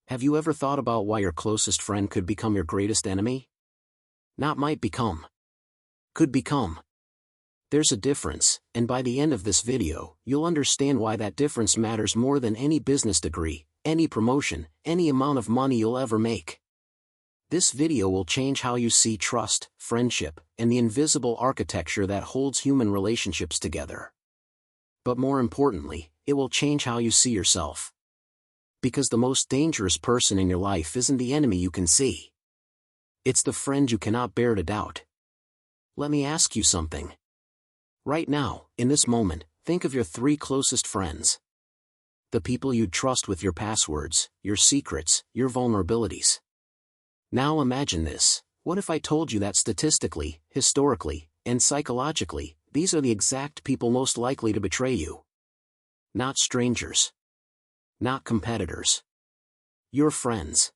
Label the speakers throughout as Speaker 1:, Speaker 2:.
Speaker 1: Have you ever thought about why your closest friend could become your greatest enemy? Not might become. Could become. There's a difference, and by the end of this video, you'll understand why that difference matters more than any business degree, any promotion, any amount of money you'll ever make. This video will change how you see trust, friendship, and the invisible architecture that holds human relationships together. But more importantly, it will change how you see yourself. Because the most dangerous person in your life isn't the enemy you can see. It's the friend you cannot bear to doubt. Let me ask you something. Right now, in this moment, think of your 3 closest friends. The people you'd trust with your passwords, your secrets, your vulnerabilities. Now imagine this. What if I told you that statistically, historically, and psychologically, these are the exact people most likely to betray you? Not strangers. Not competitors. Your friends.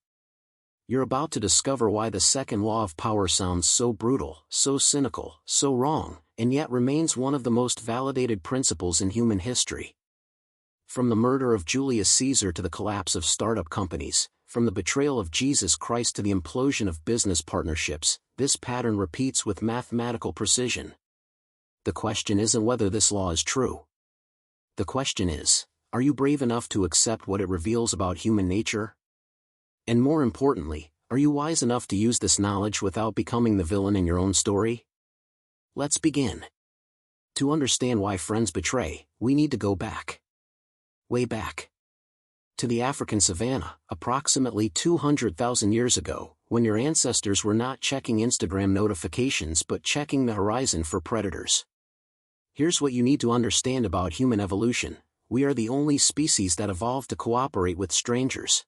Speaker 1: You're about to discover why the second law of power sounds so brutal, so cynical, so wrong, and yet remains one of the most validated principles in human history. From the murder of Julius Caesar to the collapse of startup companies, from the betrayal of Jesus Christ to the implosion of business partnerships, this pattern repeats with mathematical precision. The question isn't whether this law is true. The question is, are you brave enough to accept what it reveals about human nature? And more importantly, are you wise enough to use this knowledge without becoming the villain in your own story? Let's begin. To understand why friends betray, we need to go back. Way back. To the African savannah, approximately 200,000 years ago, when your ancestors were not checking Instagram notifications but checking the horizon for predators. Here's what you need to understand about human evolution. We are the only species that evolved to cooperate with strangers.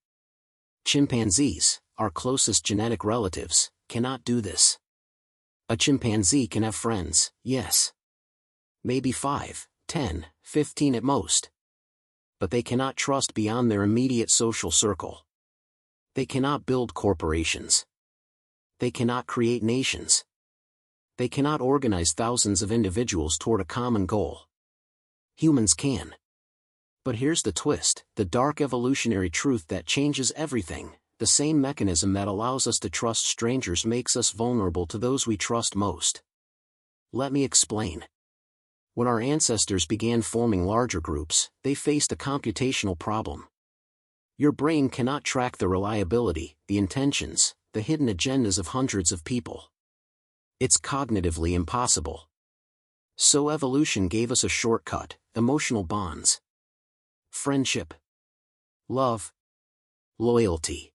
Speaker 1: Chimpanzees, our closest genetic relatives, cannot do this. A chimpanzee can have friends, yes. Maybe 5, 10, 15 at most. But they cannot trust beyond their immediate social circle. They cannot build corporations. They cannot create nations. They cannot organize thousands of individuals toward a common goal. Humans can. But here's the twist, the dark evolutionary truth that changes everything. The same mechanism that allows us to trust strangers makes us vulnerable to those we trust most. Let me explain. When our ancestors began forming larger groups, they faced a computational problem. Your brain cannot track the reliability, the intentions, the hidden agendas of hundreds of people. It's cognitively impossible. So evolution gave us a shortcut: emotional bonds. Friendship. Love. Loyalty.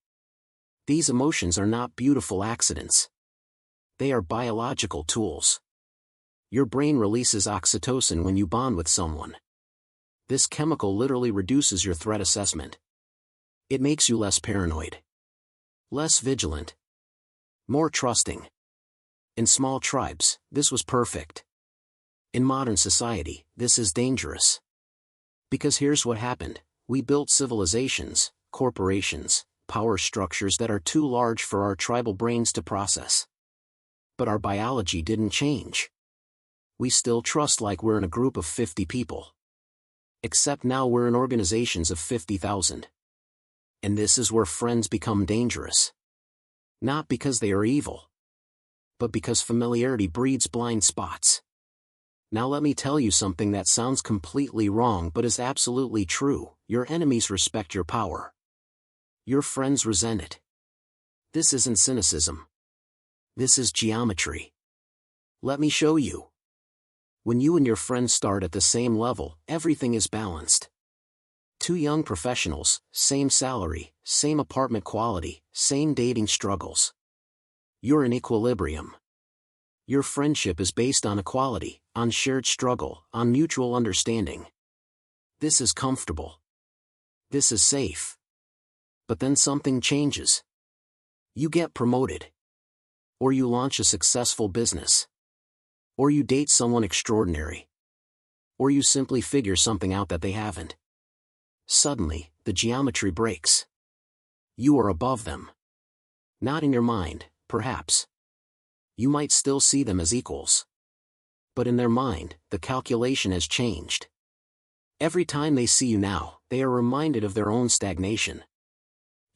Speaker 1: These emotions are not beautiful accidents. They are biological tools. Your brain releases oxytocin when you bond with someone. This chemical literally reduces your threat assessment. It makes you less paranoid. Less vigilant. More trusting. In small tribes, this was perfect. In modern society, this is dangerous. Because here's what happened: we built civilizations, corporations, power structures that are too large for our tribal brains to process. But our biology didn't change. We still trust like we're in a group of 50 people. Except now we're in organizations of 50,000. And this is where friends become dangerous. Not because they are evil, but because familiarity breeds blind spots. Now let me tell you something that sounds completely wrong but is absolutely true: your enemies respect your power. Your friends resent it. This isn't cynicism. This is geometry. Let me show you. When you and your friends start at the same level, everything is balanced. 2 young professionals, same salary, same apartment quality, same dating struggles. You're in equilibrium. Your friendship is based on equality, on shared struggle, on mutual understanding. This is comfortable. This is safe. But then something changes. You get promoted. Or you launch a successful business. Or you date someone extraordinary. Or you simply figure something out that they haven't. Suddenly, the geometry breaks. You are above them. Not in your mind, perhaps. You might still see them as equals. But in their mind, the calculation has changed. Every time they see you now, they are reminded of their own stagnation.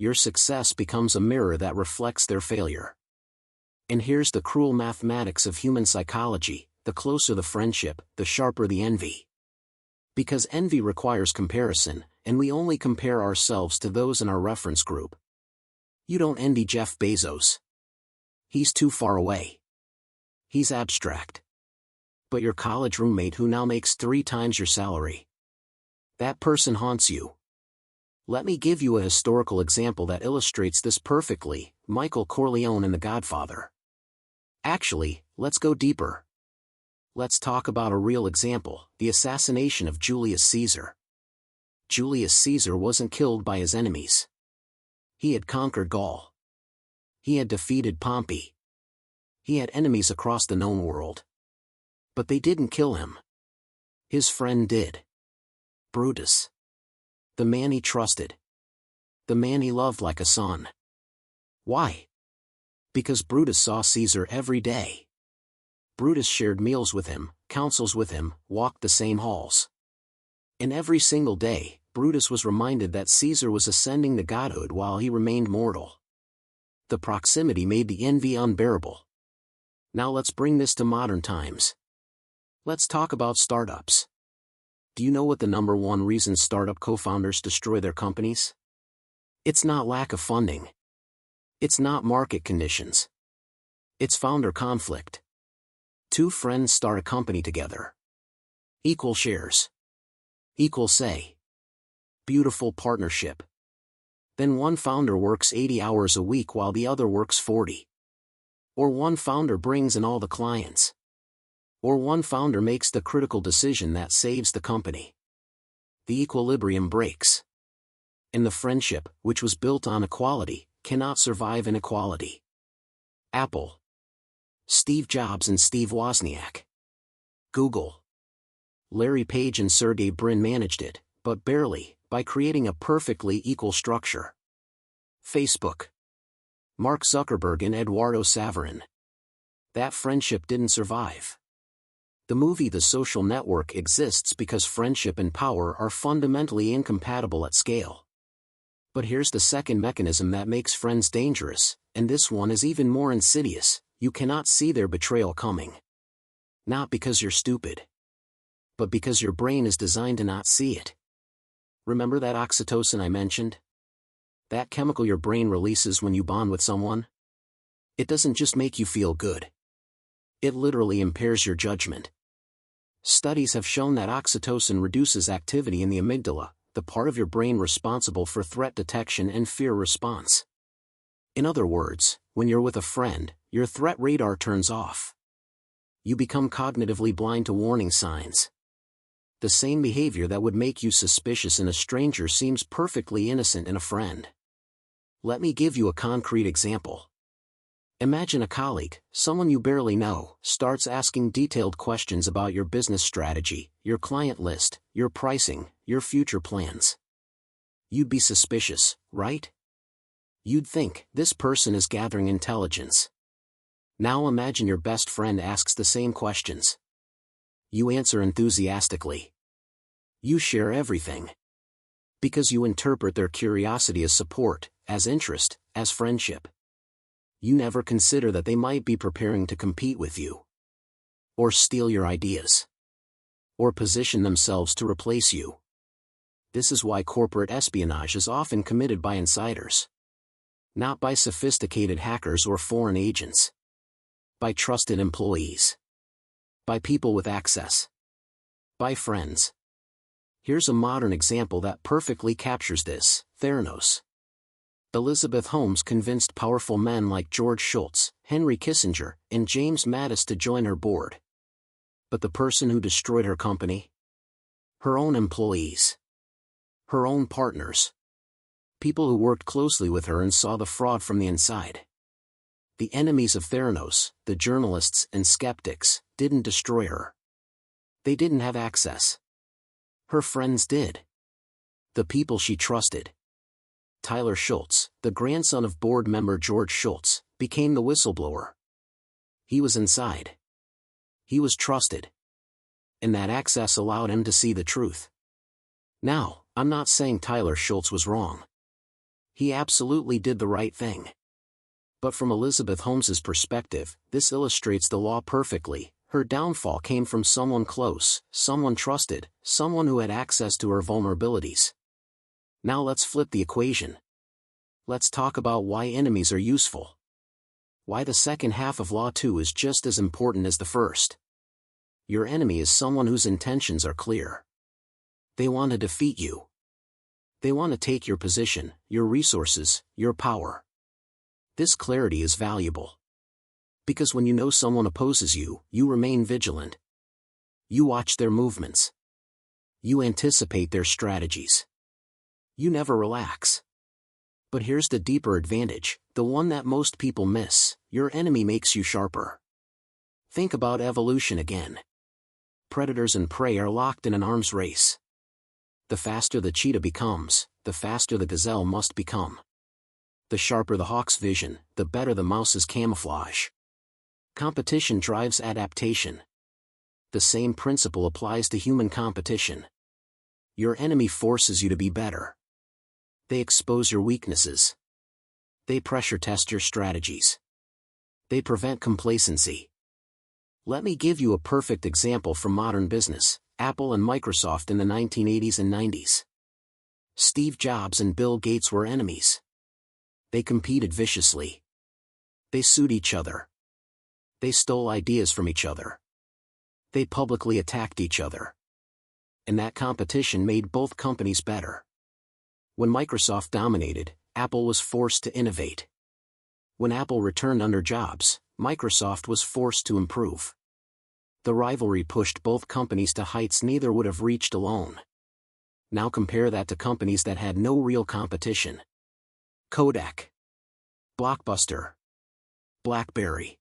Speaker 1: your success becomes a mirror that reflects their failure. And here's the cruel mathematics of human psychology: the closer the friendship, the sharper the envy. Because envy requires comparison, and we only compare ourselves to those in our reference group. You don't envy Jeff Bezos. He's too far away. He's abstract. But your college roommate who now makes 3 times your salary, that person haunts you. Let me give you a historical example that illustrates this perfectly: Michael Corleone in The Godfather. Actually, let's go deeper. Let's talk about a real example: the assassination of Julius Caesar. Julius Caesar wasn't killed by his enemies. He had conquered Gaul. He had defeated Pompey. He had enemies across the known world. But they didn't kill him. His friend did. Brutus. The man he trusted. The man he loved like a son. Why? Because Brutus saw Caesar every day. Brutus shared meals with him, counsels with him, walked the same halls. And every single day, Brutus was reminded that Caesar was ascending to godhood while he remained mortal. The proximity made the envy unbearable. Now let's bring this to modern times. Let's talk about startups. Do you know what the #1 reason startup co-founders destroy their companies? It's not lack of funding. It's not market conditions. It's founder conflict. 2 friends start a company together. Equal shares. Equal say. Beautiful partnership. Then one founder works 80 hours a week while the other works 40. Or one founder brings in all the clients. Or one founder makes the critical decision that saves the company. The equilibrium breaks. And the friendship, which was built on equality, cannot survive inequality. Apple. Steve Jobs and Steve Wozniak. Google. Larry Page and Sergey Brin managed it, but barely, by creating a perfectly equal structure. Facebook. Mark Zuckerberg and Eduardo Saverin. That friendship didn't survive. The movie The Social Network exists because friendship and power are fundamentally incompatible at scale. But here's the second mechanism that makes friends dangerous, and this one is even more insidious: you cannot see their betrayal coming. Not because you're stupid, but because your brain is designed to not see it. Remember that oxytocin I mentioned? That chemical your brain releases when you bond with someone? It doesn't just make you feel good. It literally impairs your judgment. Studies have shown that oxytocin reduces activity in the amygdala, the part of your brain responsible for threat detection and fear response. In other words, when you're with a friend, your threat radar turns off. You become cognitively blind to warning signs. The same behavior that would make you suspicious in a stranger seems perfectly innocent in a friend. Let me give you a concrete example. Imagine a colleague, someone you barely know, starts asking detailed questions about your business strategy, your client list, your pricing, your future plans. You'd be suspicious, right? You'd think, this person is gathering intelligence. Now imagine your best friend asks the same questions. You answer enthusiastically. You share everything. Because you interpret their curiosity as support, as interest, as friendship. You never consider that they might be preparing to compete with you. Or steal your ideas. Or position themselves to replace you. This is why corporate espionage is often committed by insiders. Not by sophisticated hackers or foreign agents. By trusted employees. By people with access. By friends. Here's a modern example that perfectly captures this: Theranos. Elizabeth Holmes convinced powerful men like George Shultz, Henry Kissinger, and James Mattis to join her board. But the person who destroyed her company? Her own employees. Her own partners. People who worked closely with her and saw the fraud from the inside. The enemies of Theranos, the journalists and skeptics, didn't destroy her. They didn't have access. Her friends did. The people she trusted. Tyler Shultz, the grandson of board member George Shultz, became the whistleblower. He was inside. He was trusted. And that access allowed him to see the truth. Now, I'm not saying Tyler Shultz was wrong. He absolutely did the right thing. But from Elizabeth Holmes's perspective, this illustrates the law perfectly. Her downfall came from someone close, someone trusted, someone who had access to her vulnerabilities. Now let's flip the equation. Let's talk about why enemies are useful. Why the second half of Law 2 is just as important as the first. Your enemy is someone whose intentions are clear. They want to defeat you. They want to take your position, your resources, your power. This clarity is valuable. Because when you know someone opposes you, you remain vigilant. You watch their movements. You anticipate their strategies. You never relax. But here's the deeper advantage, the one that most people miss: your enemy makes you sharper. Think about evolution again. Predators and prey are locked in an arms race. The faster the cheetah becomes, the faster the gazelle must become. The sharper the hawk's vision, the better the mouse's camouflage. Competition drives adaptation. The same principle applies to human competition. Your enemy forces you to be better. They expose your weaknesses. They pressure test your strategies. They prevent complacency. Let me give you a perfect example from modern business: Apple and Microsoft in the 1980s and 90s. Steve Jobs and Bill Gates were enemies. They competed viciously. They sued each other. They stole ideas from each other. They publicly attacked each other. And that competition made both companies better. When Microsoft dominated, Apple was forced to innovate. When Apple returned under Jobs, Microsoft was forced to improve. The rivalry pushed both companies to heights neither would have reached alone. Now compare that to companies that had no real competition. Kodak, Blockbuster, BlackBerry.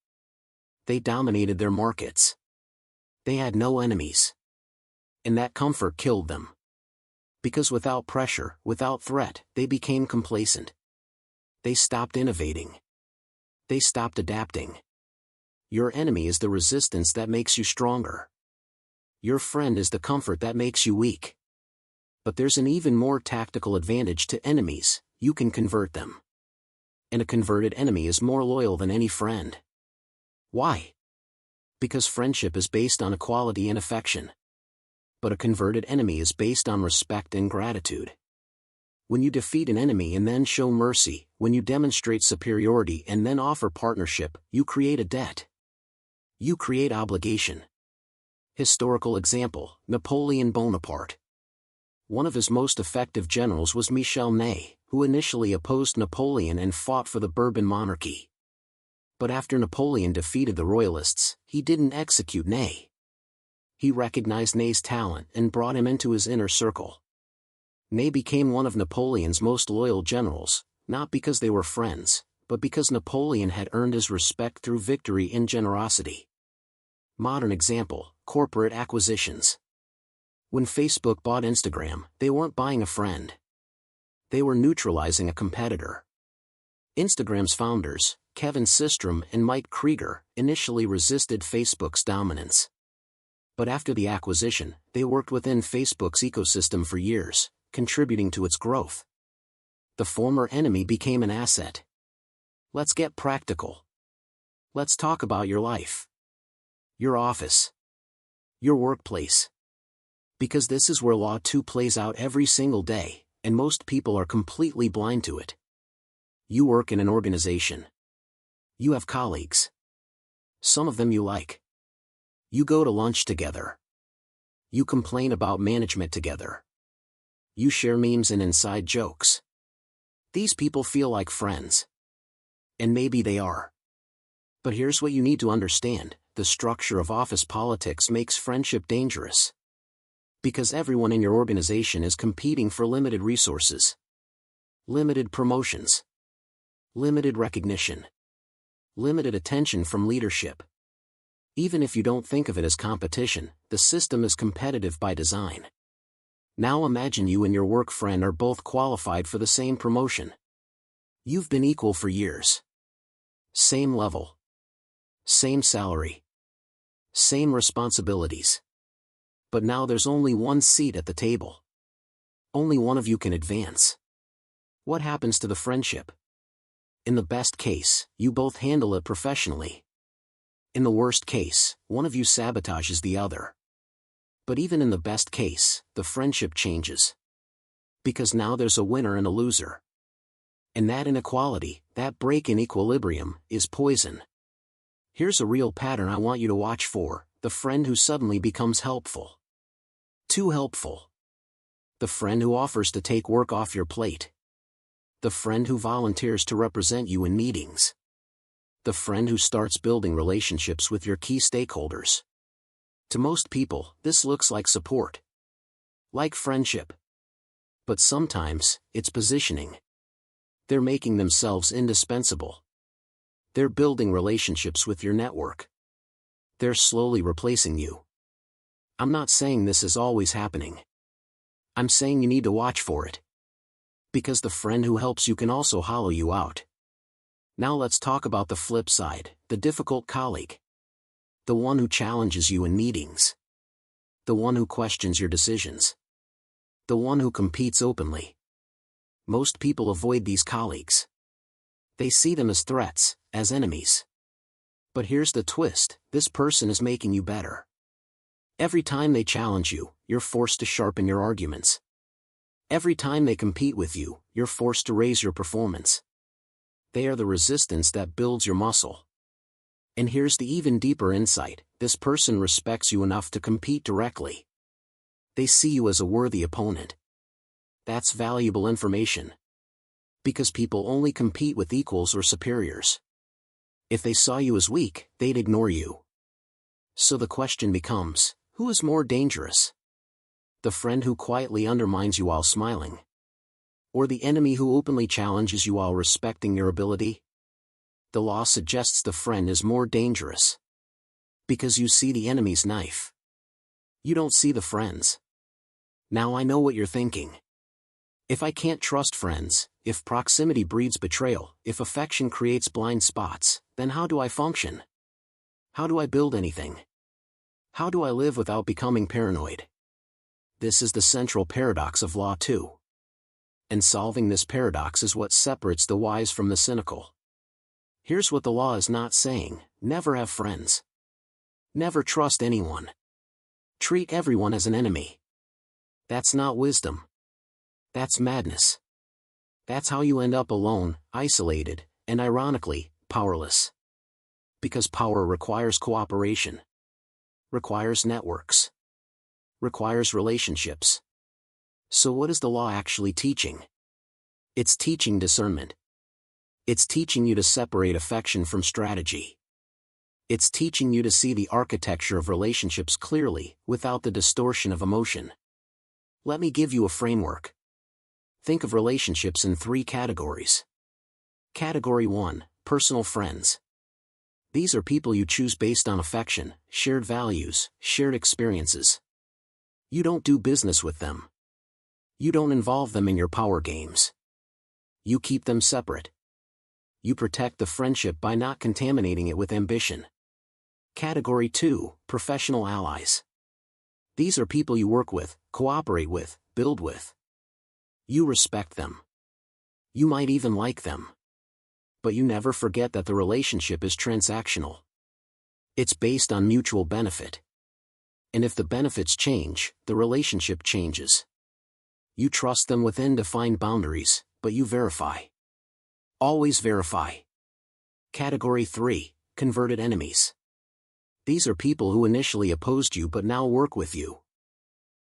Speaker 1: They dominated their markets. They had no enemies. And that comfort killed them. Because without pressure, without threat, they became complacent. They stopped innovating. They stopped adapting. Your enemy is the resistance that makes you stronger. Your friend is the comfort that makes you weak. But there's an even more tactical advantage to enemies: you can convert them. And a converted enemy is more loyal than any friend. Why? Because friendship is based on equality and affection. But a converted enemy is based on respect and gratitude. When you defeat an enemy and then show mercy, when you demonstrate superiority and then offer partnership, you create a debt. You create obligation. Historical example: Napoleon Bonaparte. One of his most effective generals was Michel Ney, who initially opposed Napoleon and fought for the Bourbon monarchy. But after Napoleon defeated the Royalists, he didn't execute Ney. He recognized Ney's talent and brought him into his inner circle. Ney became one of Napoleon's most loyal generals, not because they were friends, but because Napoleon had earned his respect through victory and generosity. Modern example: corporate acquisitions. When Facebook bought Instagram, they weren't buying a friend. They were neutralizing a competitor. Instagram's founders, Kevin Systrom and Mike Krieger, initially resisted Facebook's dominance. But after the acquisition, they worked within Facebook's ecosystem for years, contributing to its growth. The former enemy became an asset. Let's get practical. Let's talk about your life. Your office. Your workplace. Because this is where Law 2 plays out every single day, and most people are completely blind to it. You work in an organization. You have colleagues. Some of them you like. You go to lunch together. You complain about management together. You share memes and inside jokes. These people feel like friends. And maybe they are. But here's what you need to understand: the structure of office politics makes friendship dangerous. Because everyone in your organization is competing for limited resources. Limited promotions. Limited recognition. Limited attention from leadership. Even if you don't think of it as competition, the system is competitive by design. Now imagine you and your work friend are both qualified for the same promotion. You've been equal for years. Same level. Same salary. Same responsibilities. But now there's only one seat at the table. Only one of you can advance. What happens to the friendship? In the best case, you both handle it professionally. In the worst case, one of you sabotages the other. But even in the best case, the friendship changes. Because now there's a winner and a loser. And that inequality, that break in equilibrium, is poison. Here's a real pattern I want you to watch for: the friend who suddenly becomes helpful. Too helpful. The friend who offers to take work off your plate. The friend who volunteers to represent you in meetings. The friend who starts building relationships with your key stakeholders. To most people, this looks like support. Like friendship. But sometimes, it's positioning. They're making themselves indispensable. They're building relationships with your network. They're slowly replacing you. I'm not saying this is always happening. I'm saying you need to watch for it. Because the friend who helps you can also hollow you out. Now let's talk about the flip side, the difficult colleague. The one who challenges you in meetings. The one who questions your decisions. The one who competes openly. Most people avoid these colleagues. They see them as threats, as enemies. But here's the twist: this person is making you better. Every time they challenge you, you're forced to sharpen your arguments. Every time they compete with you, you're forced to raise your performance. They are the resistance that builds your muscle. And here's the even deeper insight: this person respects you enough to compete directly. They see you as a worthy opponent. That's valuable information. Because people only compete with equals or superiors. If they saw you as weak, they'd ignore you. So the question becomes, who is more dangerous? The friend who quietly undermines you while smiling? Or the enemy who openly challenges you while respecting your ability? The law suggests the friend is more dangerous. Because you see the enemy's knife. You don't see the friend's. Now I know what you're thinking. If I can't trust friends, if proximity breeds betrayal, if affection creates blind spots, then how do I function? How do I build anything? How do I live without becoming paranoid? This is the central paradox of Law 2. And solving this paradox is what separates the wise from the cynical. Here's what the law is not saying: never have friends. Never trust anyone. Treat everyone as an enemy. That's not wisdom. That's madness. That's how you end up alone, isolated, and ironically, powerless. Because power requires cooperation. Requires networks. Requires relationships. So what is the law actually teaching? It's teaching discernment. It's teaching you to separate affection from strategy. It's teaching you to see the architecture of relationships clearly, without the distortion of emotion. Let me give you a framework. Think of relationships in 3 categories. Category 1, personal friends. These are people you choose based on affection, shared values, shared experiences. You don't do business with them. You don't involve them in your power games. You keep them separate. You protect the friendship by not contaminating it with ambition. Category 2, professional allies. These are people you work with, cooperate with, build with. You respect them. You might even like them. But you never forget that the relationship is transactional. It's based on mutual benefit. And if the benefits change, the relationship changes. You trust them within defined boundaries, but you verify. Always verify. Category 3, converted enemies. These are people who initially opposed you but now work with you.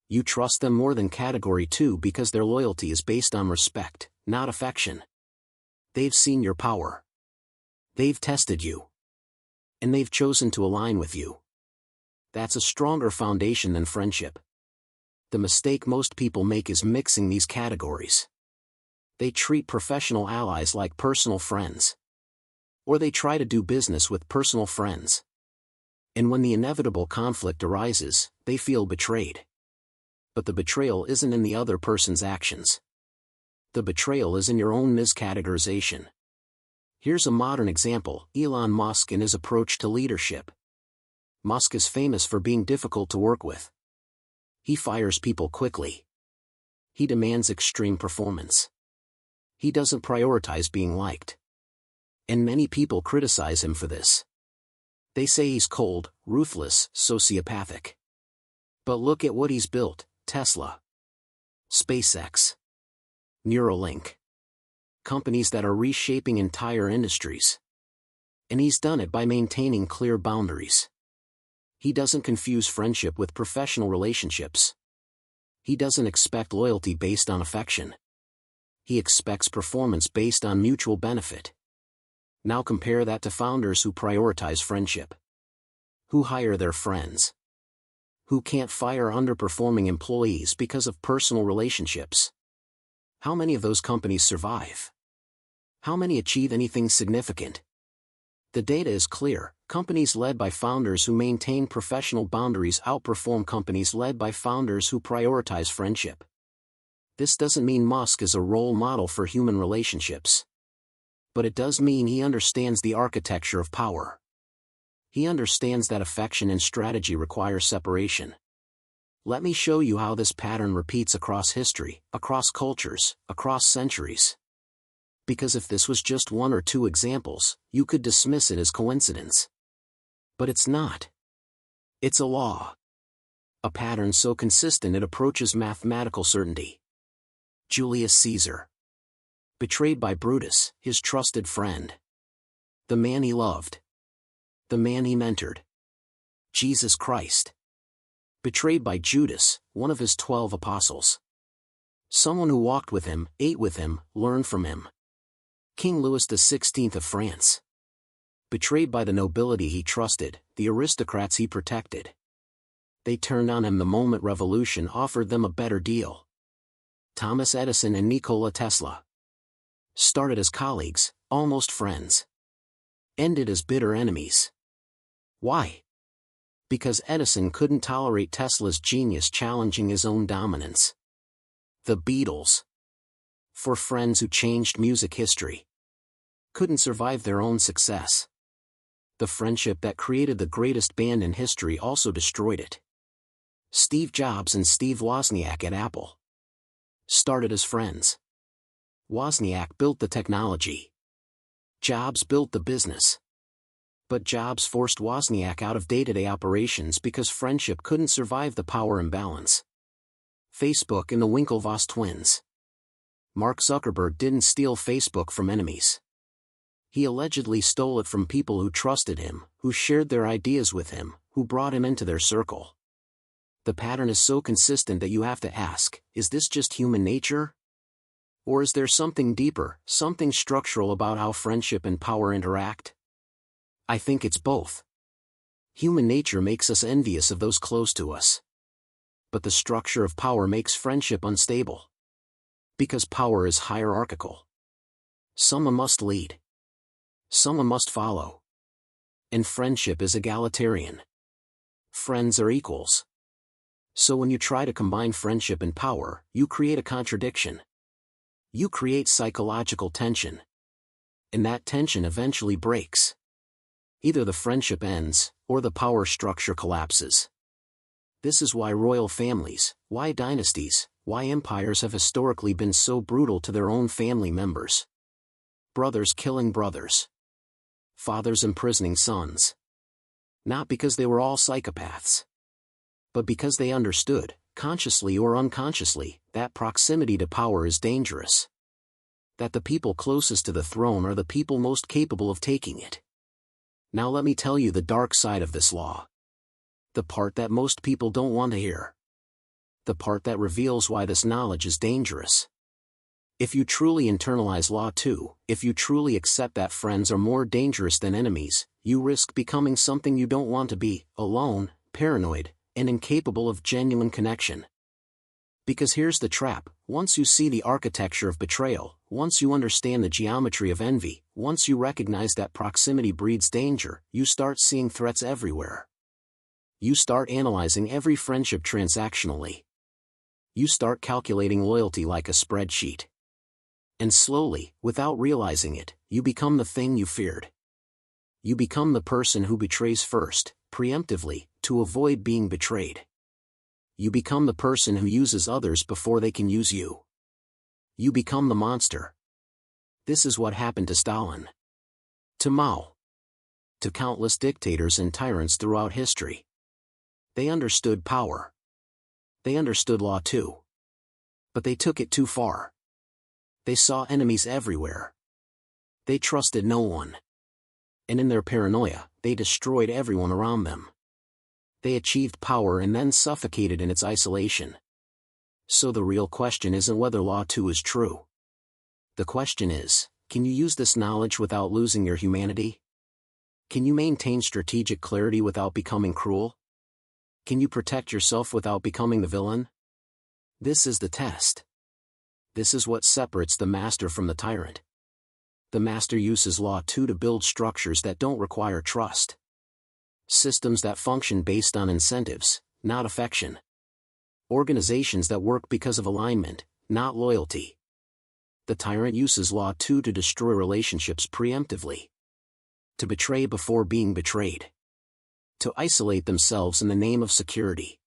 Speaker 1: You trust them more than Category 2 because their loyalty is based on respect, not affection. They've seen your power. They've tested you. And they've chosen to align with you. That's a stronger foundation than friendship. The mistake most people make is mixing these categories. They treat professional allies like personal friends. Or they try to do business with personal friends. And when the inevitable conflict arises, they feel betrayed. But the betrayal isn't in the other person's actions. The betrayal is in your own miscategorization. Here's a modern example: Elon Musk and his approach to leadership. Musk is famous for being difficult to work with. He fires people quickly. He demands extreme performance. He doesn't prioritize being liked. And many people criticize him for this. They say he's cold, ruthless, sociopathic. But look at what he's built: Tesla, SpaceX, Neuralink. Companies that are reshaping entire industries. And he's done it by maintaining clear boundaries. He doesn't confuse friendship with professional relationships. He doesn't expect loyalty based on affection. He expects performance based on mutual benefit. Now compare that to founders who prioritize friendship. Who hire their friends. Who can't fire underperforming employees because of personal relationships. How many of those companies survive? How many achieve anything significant? The data is clear: companies led by founders who maintain professional boundaries outperform companies led by founders who prioritize friendship. This doesn't mean Musk is a role model for human relationships. But it does mean he understands the architecture of power. He understands that affection and strategy require separation. Let me show you how this pattern repeats across history, across cultures, across centuries. Because if this was just one or two examples, you could dismiss it as coincidence. But it's not. It's a law. A pattern so consistent it approaches mathematical certainty. Julius Caesar. Betrayed by Brutus, his trusted friend. The man he loved. The man he mentored. Jesus Christ. Betrayed by Judas, one of his 12 apostles. Someone who walked with him, ate with him, learned from him. King Louis XVI of France. Betrayed by the nobility he trusted, the aristocrats he protected. They turned on him the moment revolution offered them a better deal. Thomas Edison and Nikola Tesla. Started as colleagues, almost friends. Ended as bitter enemies. Why? Because Edison couldn't tolerate Tesla's genius challenging his own dominance. The Beatles. For friends who changed music history. Couldn't survive their own success. The friendship that created the greatest band in history also destroyed it. Steve Jobs and Steve Wozniak at Apple. Started as friends. Wozniak built the technology. Jobs built the business. But Jobs forced Wozniak out of day-to-day operations because friendship couldn't survive the power imbalance. Facebook and the Winklevoss twins. Mark Zuckerberg didn't steal Facebook from enemies. He allegedly stole it from people who trusted him, who shared their ideas with him, who brought him into their circle. The pattern is so consistent that you have to ask, is this just human nature? Or is there something deeper, something structural about how friendship and power interact? I think it's both. Human nature makes us envious of those close to us. But the structure of power makes friendship unstable. Because power is hierarchical. Someone must lead. Someone must follow. And friendship is egalitarian. Friends are equals. So when you try to combine friendship and power, you create a contradiction. You create psychological tension. And that tension eventually breaks. Either the friendship ends, or the power structure collapses. This is why royal families, why dynasties, why empires have historically been so brutal to their own family members. Brothers killing brothers. Fathers imprisoning sons. Not because they were all psychopaths. But because they understood, consciously or unconsciously, that proximity to power is dangerous. That the people closest to the throne are the people most capable of taking it. Now let me tell you the dark side of this law. The part that most people don't want to hear. The part that reveals why this knowledge is dangerous. If you truly internalize Law 2, if you truly accept that friends are more dangerous than enemies, you risk becoming something you don't want to be: alone, paranoid, and incapable of genuine connection. Because here's the trap: once you see the architecture of betrayal, once you understand the geometry of envy, once you recognize that proximity breeds danger, you start seeing threats everywhere. You start analyzing every friendship transactionally. You start calculating loyalty like a spreadsheet. And slowly, without realizing it, you become the thing you feared. You become the person who betrays first, preemptively, to avoid being betrayed. You become the person who uses others before they can use you. You become the monster. This is what happened to Stalin, to Mao, to countless dictators and tyrants throughout history. They understood power. They understood law too. But they took it too far. They saw enemies everywhere. They trusted no one. And in their paranoia, they destroyed everyone around them. They achieved power and then suffocated in its isolation. So the real question isn't whether law 2 is true. The question is, can you use this knowledge without losing your humanity? Can you maintain strategic clarity without becoming cruel? Can you protect yourself without becoming the villain? This is the test. This is what separates the master from the tyrant. The master uses law 2 to build structures that don't require trust. Systems that function based on incentives, not affection. Organizations that work because of alignment, not loyalty. The tyrant uses law 2 to destroy relationships preemptively. To betray before being betrayed. To isolate themselves in the name of security.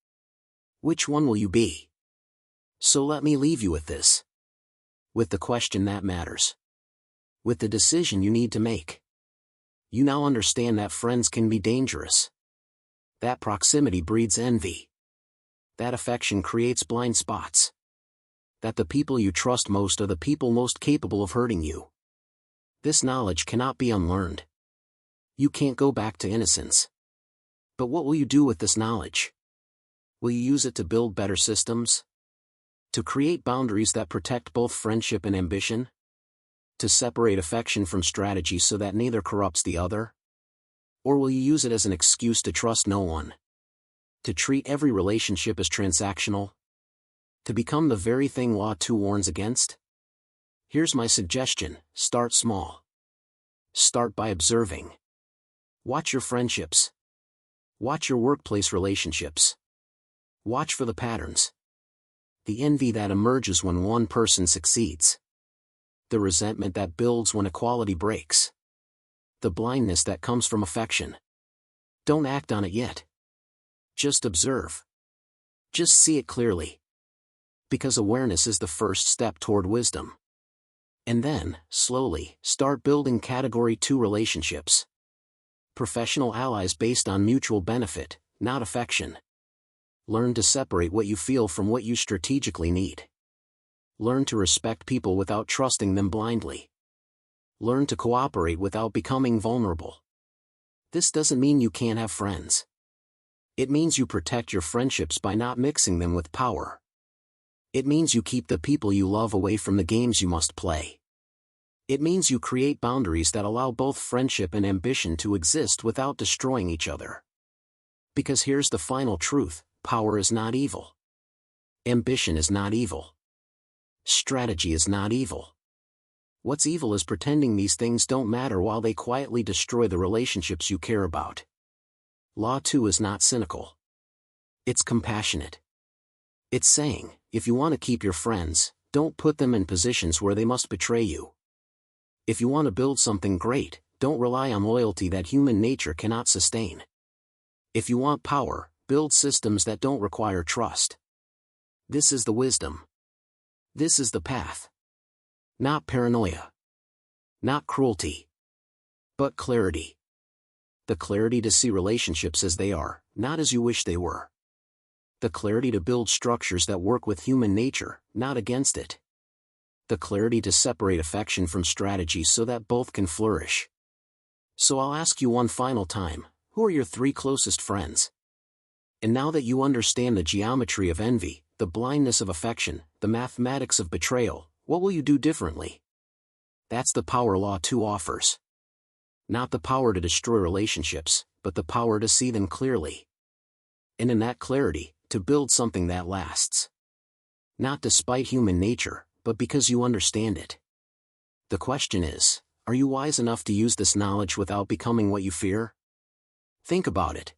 Speaker 1: Which one will you be? So let me leave you with this. With the question that matters. With the decision you need to make. You now understand that friends can be dangerous. That proximity breeds envy. That affection creates blind spots. That the people you trust most are the people most capable of hurting you. This knowledge cannot be unlearned. You can't go back to innocence. But what will you do with this knowledge? Will you use it to build better systems? To create boundaries that protect both friendship and ambition? To separate affection from strategy so that neither corrupts the other? Or will you use it as an excuse to trust no one? To treat every relationship as transactional? To become the very thing law 2 warns against? Here's my suggestion: start small. Start by observing. Watch your friendships. Watch your workplace relationships. Watch for the patterns. The envy that emerges when one person succeeds. The resentment that builds when equality breaks. The blindness that comes from affection. Don't act on it yet. Just observe. Just see it clearly. Because awareness is the first step toward wisdom. And then, slowly, start building Category 2 relationships. Professional allies based on mutual benefit, not affection. Learn to separate what you feel from what you strategically need. Learn to respect people without trusting them blindly. Learn to cooperate without becoming vulnerable. This doesn't mean you can't have friends. It means you protect your friendships by not mixing them with power. It means you keep the people you love away from the games you must play. It means you create boundaries that allow both friendship and ambition to exist without destroying each other. Because here's the final truth: power is not evil. Ambition is not evil. Strategy is not evil. What's evil is pretending these things don't matter while they quietly destroy the relationships you care about. Law 2 is not cynical. It's compassionate. It's saying, if you want to keep your friends, don't put them in positions where they must betray you. If you want to build something great, don't rely on loyalty that human nature cannot sustain. If you want power, build systems that don't require trust. This is the wisdom. This is the path. Not paranoia. Not cruelty. But clarity. The clarity to see relationships as they are, not as you wish they were. The clarity to build structures that work with human nature, not against it. The clarity to separate affection from strategy so that both can flourish. So I'll ask you one final time, who are your 3 closest friends? And now that you understand the geometry of envy, the blindness of affection, the mathematics of betrayal, what will you do differently? That's the power Law 2 offers. Not the power to destroy relationships, but the power to see them clearly. And in that clarity, to build something that lasts. Not despite human nature, but because you understand it. The question is, are you wise enough to use this knowledge without becoming what you fear? Think about it.